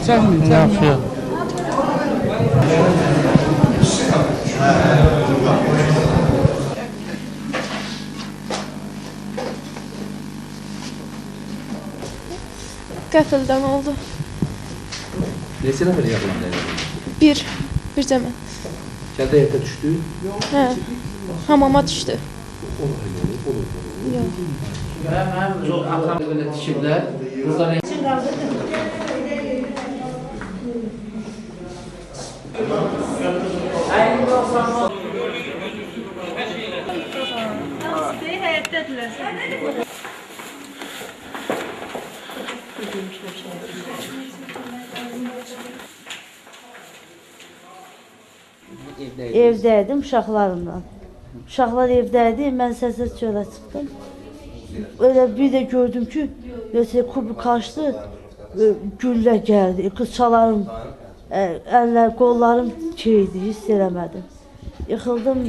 Çəkmir, Yaxşı. Qəfildən oldu. Neçə nəfər yaralandı? Bir cəmə. Kəndə yerdə düşdü? Hə, hamama düşdü. Yox. Mənim çox atam belə tikiblər. Buradan Evdəydim uşaqlarımla. Uşaqlar evdəydi, mən səsə çölə çıxdım. Öyle bir də gördüm ki, kubu kaçdı, güllə gəldi. Qızçalarım, əllər, qollarım şeydi, hiss eləmədim. Yıxıldım.